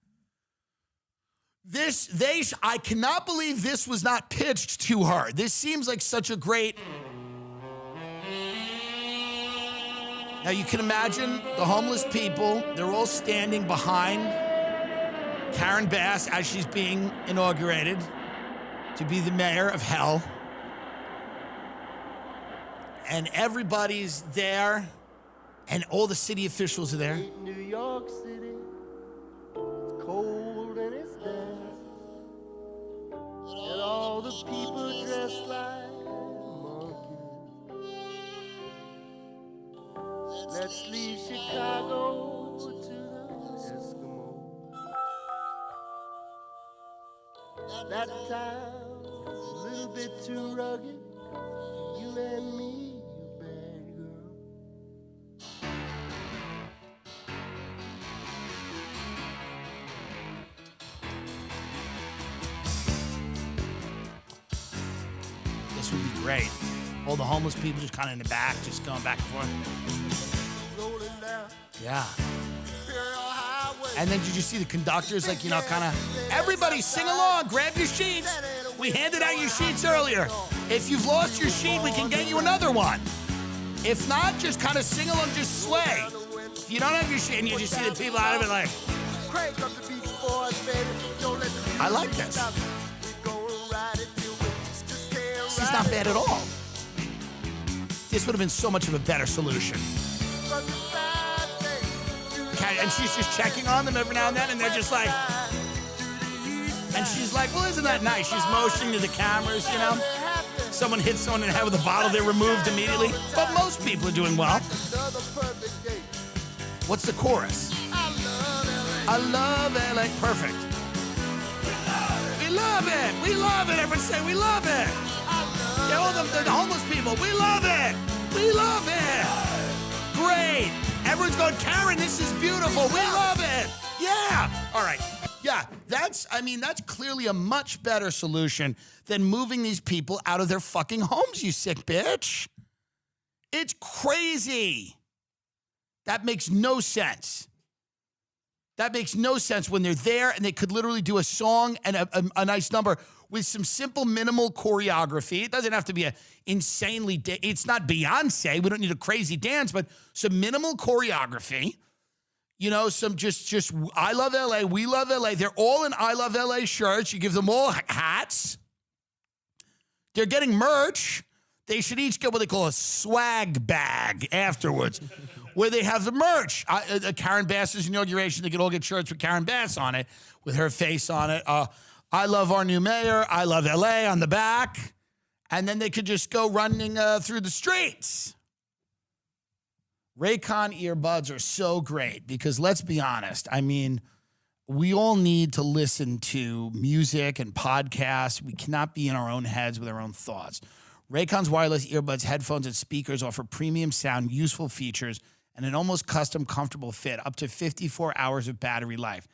S1: I cannot believe this was not pitched to her. This seems like such a great. Now you can imagine the homeless people, they're all standing behind Karen Bass as she's being inaugurated to be the mayor of hell. And everybody's there, and all the city officials are there.
S7: New York City, it's cold and it's damp, and all the people dressed like monkeys. Let's leave Chicago to the Eskimos. That town's a little bit too rugged for you and me.
S1: This would be great. All the homeless people just kind of in the back, just going back and forth.
S7: Rolling down
S1: Yeah.
S7: Imperial Highway.
S1: And then did you see the conductors, like, kind of, everybody sing along, grab your sheets. We handed out your sheets earlier. If you've lost your sheet, we can get you another one. If not, just kind of sing along, just sway. If you don't have your sheet, and you just see the people out of it like,
S7: Crank up the beat for us, baby. Don't let the
S1: I like this.
S7: stop. We gonna ride it till we just can't
S1: this is
S7: ride
S1: not
S7: it.
S1: bad at all. This would have been so much of a better solution.
S7: From the side, baby,
S1: And she's just checking on them every now and then, and they're just like, and she's like, well, isn't that nice? She's motioning to the cameras, Someone hits someone in the head with a bottle, they're removed immediately. But most people are doing well.
S7: another perfect day.
S1: What's the chorus? I love LA. Perfect. We love it. We love it. Everyone say, we love it. Yeah, all the homeless people, we love it. We love it. Great. Everyone's going, Karen, this is beautiful. We love it. Yeah. All right. Yeah, that's clearly a much better solution than moving these people out of their fucking homes, you sick bitch. It's crazy. That makes no sense. That makes no sense when they're there and they could literally do a song and a nice number with some simple minimal choreography. It doesn't have to be a insanely, it's not Beyonce. We don't need a crazy dance, but some minimal choreography. You know, some just I love LA, we love LA. They're all in I love LA shirts. You give them all hats. They're getting merch. They should each get what they call a swag bag afterwards, where they have the merch. Karen Bass's inauguration, they could all get shirts with Karen Bass on it, with her face on it. I love our new mayor. I love LA on the back. And then they could just go running through the streets. Raycon earbuds are so great because let's be honest. I mean, we all need to listen to music and podcasts. We cannot be in our own heads with our own thoughts. Raycon's wireless earbuds, headphones, and speakers offer premium sound, useful features, and an almost custom, comfortable fit, up to 54 hours of battery life.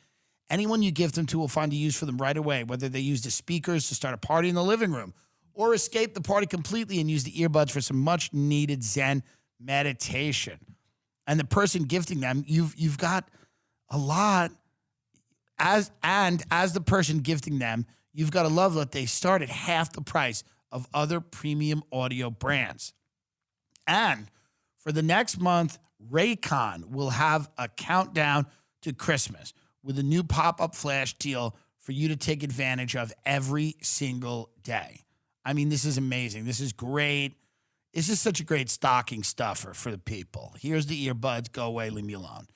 S1: Anyone you give them to will find a use for them right away, whether they use the speakers to start a party in the living room or escape the party completely and use the earbuds for some much-needed Zen meditation. And the person gifting them, you've got a lot. As the person gifting them, you've got to love that they start at half the price of other premium audio brands. And for the next month, Raycon will have a countdown to Christmas with a new pop-up flash deal for you to take advantage of every single day. I mean, this is amazing. This is great. This is such a great stocking stuffer for the people. Here's the earbuds. Go away. Leave me alone.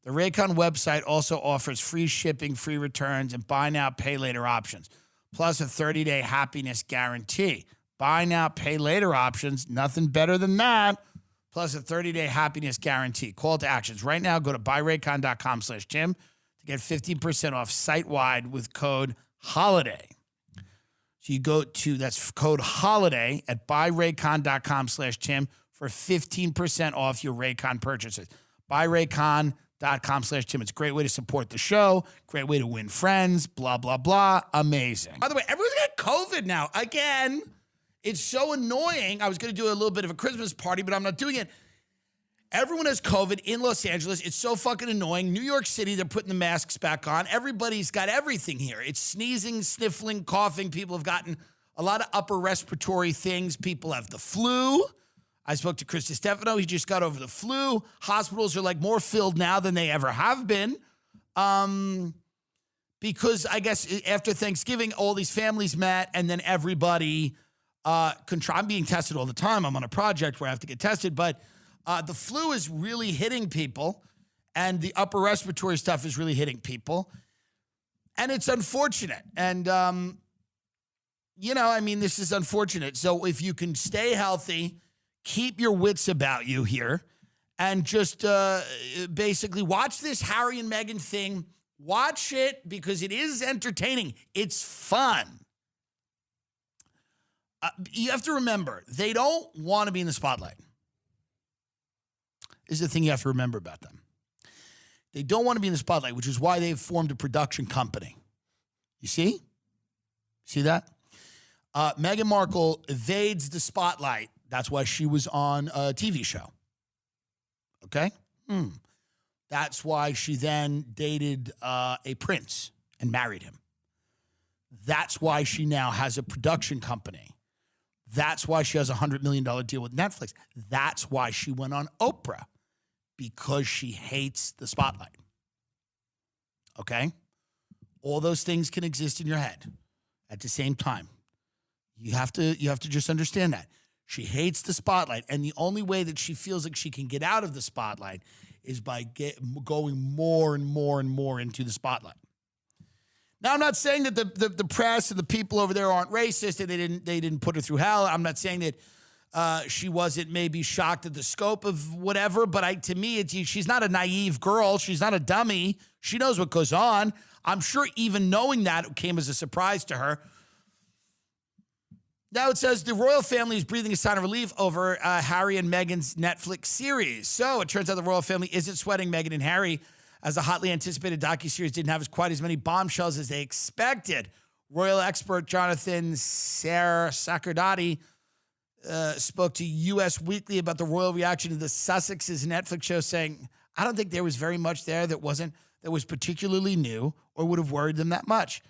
S1: The Raycon website also offers free shipping, free returns, and buy now, pay later options, plus a 30-day happiness guarantee. Buy now, pay later options. Nothing better than that. Plus a 30-day happiness guarantee. Call to actions. Right now, go to buyraycon.com/Jim to get 15% off site-wide with code HOLIDAY. So you go to, that's code HOLIDAY at buyraycon.com/Jim for 15% off your Raycon purchases. Buyraycon.com/Jim. It's a great way to support the show, great way to win friends, blah, blah, blah. Amazing. By the way, everyone's got COVID now. Again, it's so annoying. I was going to do a little bit of a Christmas party, but I'm not doing it. Everyone has COVID in Los Angeles. It's so fucking annoying. New York City, they're putting the masks back on. Everybody's got everything here. It's sneezing, sniffling, coughing. People have gotten a lot of upper respiratory things. People have the flu. I spoke to Chris DiStefano. He just got over the flu. Hospitals are like more filled now than they ever have been. Because I guess after Thanksgiving, all these families met and then everybody, I'm being tested all the time. I'm on a project where I have to get tested, but the flu is really hitting people, and the upper respiratory stuff is really hitting people, and it's unfortunate. And, this is unfortunate. So if you can stay healthy, keep your wits about you here, and just basically watch this Harry and Meghan thing. Watch it because it is entertaining. It's fun. You have to remember, they don't want to be in the spotlight. Is the thing you have to remember about them. They don't want to be in the spotlight, which is why they've formed a production company. You see? See that? Meghan Markle evades the spotlight. That's why she was on a TV show. Okay? That's why she then dated a prince and married him. That's why she now has a production company. That's why she has a $100 million deal with Netflix. That's why she went on Oprah. Because she hates the spotlight. Okay? All those things can exist in your head at the same time. You have to just understand that. She hates the spotlight, and the only way that she feels like she can get out of the spotlight is by going more and more and more into the spotlight. Now, I'm not saying that the press and the people over there aren't racist and they didn't put her through hell. I'm not saying that she wasn't maybe shocked at the scope of whatever, but to me, she's not a naive girl. She's not a dummy. She knows what goes on. I'm sure even knowing that came as a surprise to her. Now it says the royal family is breathing a sign of relief over Harry and Meghan's Netflix series. So it turns out the royal family isn't sweating Meghan and Harry, as the hotly anticipated docuseries didn't have quite as many bombshells as they expected. Royal expert Jonathan Sacerdoti spoke to U.S. Weekly about the royal reaction to the Sussex's Netflix show, saying, I don't think there was very much there that that was particularly new or would have worried them that much.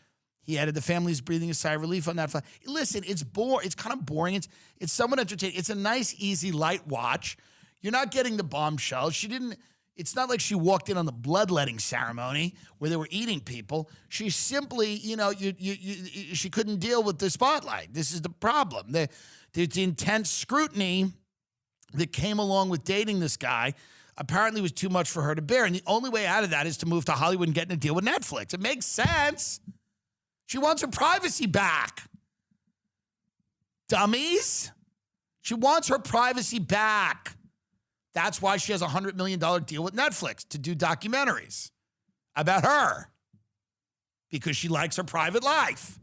S1: He added the family's breathing a sigh of relief on that. Listen, it's It's kind of boring. It's somewhat entertaining. It's a nice, easy, light watch. You're not getting the bombshell. It's not like she walked in on the bloodletting ceremony where they were eating people. She simply, she couldn't deal with the spotlight. This is the problem. The intense scrutiny that came along with dating this guy apparently was too much for her to bear. And the only way out of that is to move to Hollywood and get in a deal with Netflix. It makes sense. She wants her privacy back. Dummies. She wants her privacy back. That's why she has a $100 million deal with Netflix to do documentaries about her, because she likes her private life.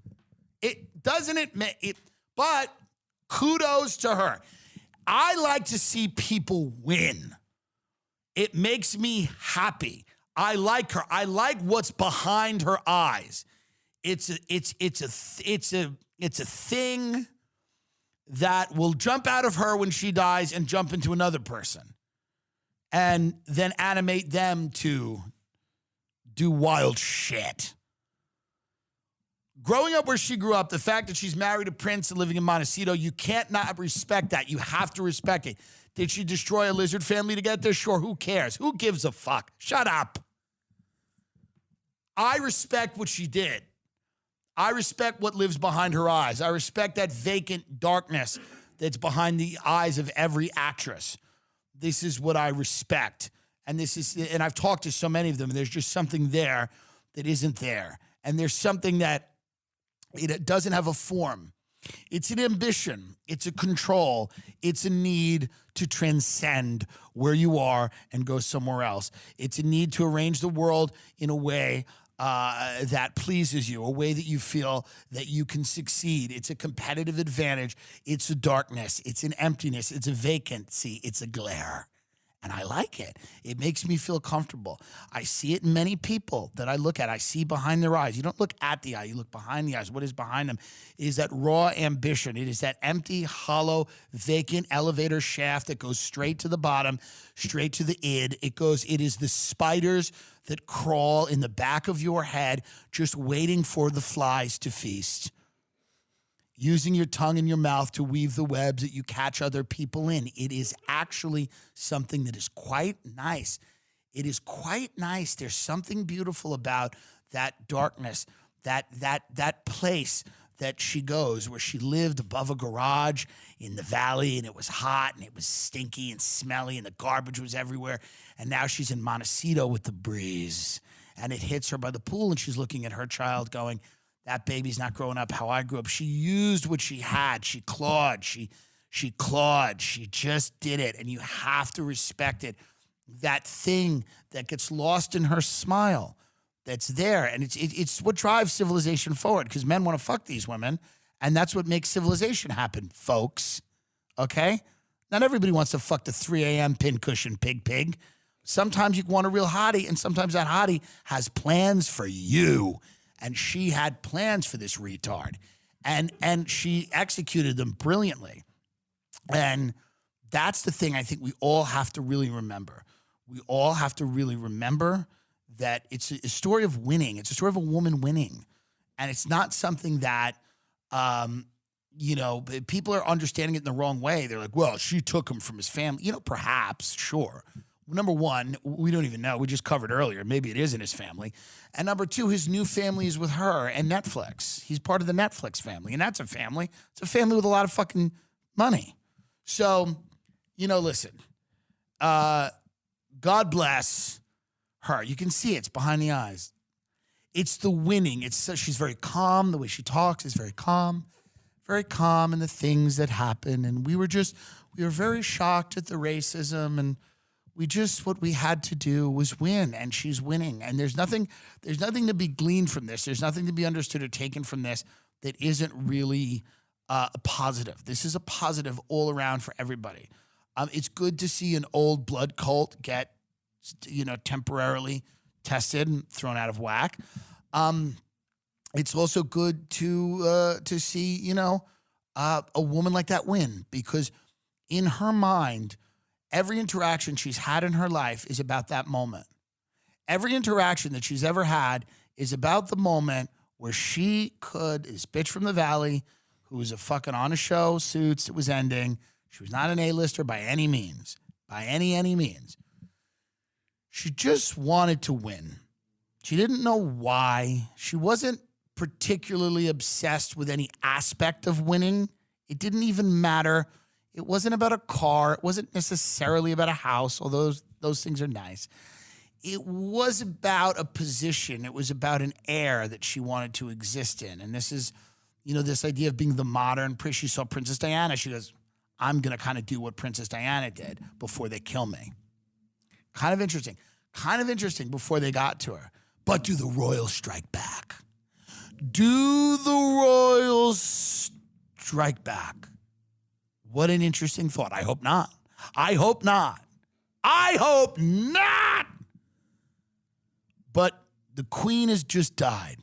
S1: But kudos to her. I like to see people win. It makes me happy. I like her. I like what's behind her eyes. It's a thing that will jump out of her when she dies and jump into another person, and then animate them to do wild shit. Growing up where she grew up, the fact that she's married a prince and living in Montecito, you can't not respect that. You have to respect it. Did she destroy a lizard family to get there? Sure, who cares? Who gives a fuck? Shut up. I respect what she did. I respect what lives behind her eyes. I respect that vacant darkness that's behind the eyes of every actress. This is what I respect. And I've talked to so many of them, and there's just something there that isn't there. And there's something that it doesn't have a form. It's an ambition. It's a control. It's a need to transcend where you are and go somewhere else. It's a need to arrange the world in a way that pleases you, a way that you feel that you can succeed. It's a competitive advantage. It's a darkness. It's an emptiness. It's a vacancy. It's a glare. And I like it. It makes me feel comfortable. I see it in many people that I look at. I see behind their eyes. You don't look at the eye. You look behind the eyes. What is behind them? It is that raw ambition. It is that empty, hollow, vacant elevator shaft that goes straight to the bottom, straight to the id. It is the spiders that crawl in the back of your head, just waiting for the flies to feast. Using your tongue and your mouth to weave the webs that you catch other people in. It is actually something that is quite nice. It is quite nice. There's something beautiful about that darkness, that place that she goes, where she lived above a garage in the valley, and it was hot and it was stinky and smelly and the garbage was everywhere. And now she's in Montecito with the breeze, and it hits her by the pool, and she's looking at her child going, that baby's not growing up how I grew up. She used what she had. She clawed. She clawed. She just did it. And you have to respect it. That thing that gets lost in her smile that's there. And it's what drives civilization forward, because men want to fuck these women. And that's what makes civilization happen, folks. Okay? Not everybody wants to fuck the 3 a.m. pincushion pig. Sometimes you want a real hottie, and sometimes that hottie has plans for you. And she had plans for this retard, and she executed them brilliantly. And that's the thing I think we all have to really remember. We all have to really remember that it's a story of winning. It's a story of a woman winning. And it's not something that, people are understanding it in the wrong way. They're like, well, she took him from his family. Perhaps, sure. Number one, we don't even know. We just covered earlier. Maybe it isn't his family. And number two, his new family is with her and Netflix. He's part of the Netflix family, and that's a family. It's a family with a lot of fucking money. So, listen, God bless her. You can see it's behind the eyes. It's the winning. She's very calm. The way she talks is very calm in the things that happen. And we were very shocked at the racism, and what we had to do was win, and she's winning. And there's nothing to be gleaned from this. There's nothing to be understood or taken from this that isn't really a positive. This is a positive all around for everybody. It's good to see an old blood cult get, temporarily tested and thrown out of whack. It's also good to see, a woman like that win, because in her mind, every interaction she's had in her life is about that moment. Every interaction that she's ever had is about the moment where she could, this bitch from the Valley, who was a fucking on a show, Suits, it was ending. She was not an A-lister by any means. By any means. She just wanted to win. She didn't know why. She wasn't particularly obsessed with any aspect of winning. It didn't even matter. It wasn't about a car. It wasn't necessarily about a house, although those things are nice. It was about a position. It was about an air that she wanted to exist in. And this is, this idea of being the modern, she saw Princess Diana. She goes, I'm going to kind of do what Princess Diana did before they kill me. Kind of interesting before they got to her. But do the royals strike back? Do the royals strike back? What an interesting thought. I hope not. I hope not. But the queen has just died.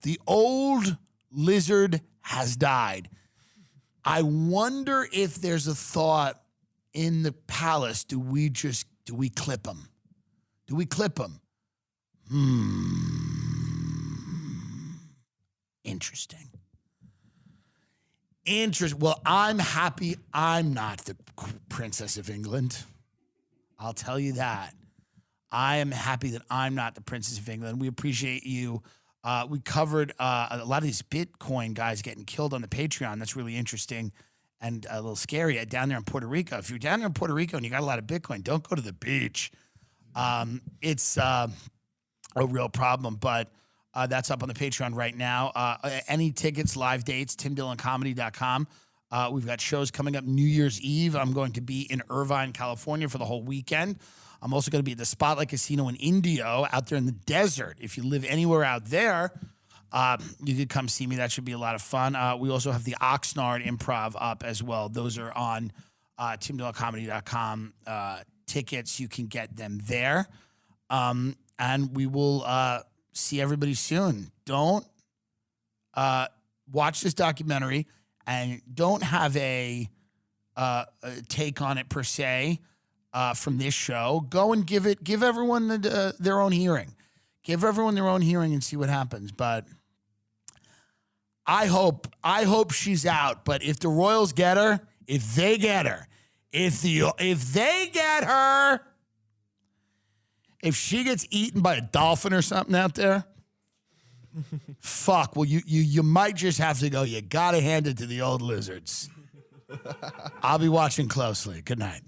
S1: The old lizard has died. I wonder if there's a thought in the palace. Do we clip him? Do we clip him? Interesting. Well, I'm happy I'm not the Princess of England. I'll tell you that. I am happy that I'm not the Princess of England. We appreciate you. We covered a lot of these Bitcoin guys getting killed on the Patreon. That's really interesting and a little scary down there in Puerto Rico. If you're down there in Puerto Rico and you got a lot of Bitcoin, don't go to the beach. It's a real problem, but that's up on the Patreon right now. Any tickets, live dates, timdilloncomedy.com. We've got shows coming up New Year's Eve. I'm going to be in Irvine, California for the whole weekend. I'm also going to be at the Spotlight Casino in Indio out there in the desert. If you live anywhere out there, you could come see me. That should be a lot of fun. We also have the Oxnard Improv up as well. Those are on timdilloncomedy.com. Tickets, you can get them there. And we will see everybody soon. Don't watch this documentary and don't have a take on it per se. From this show, go and give everyone their own hearing. Give everyone their own hearing and see what happens. But I hope she's out. But if the royals get her, if they get her, if they get her, if she gets eaten by a dolphin or something out there, fuck. Well, you might just have to go. You gotta hand it to the old lizards. I'll be watching closely. Good night.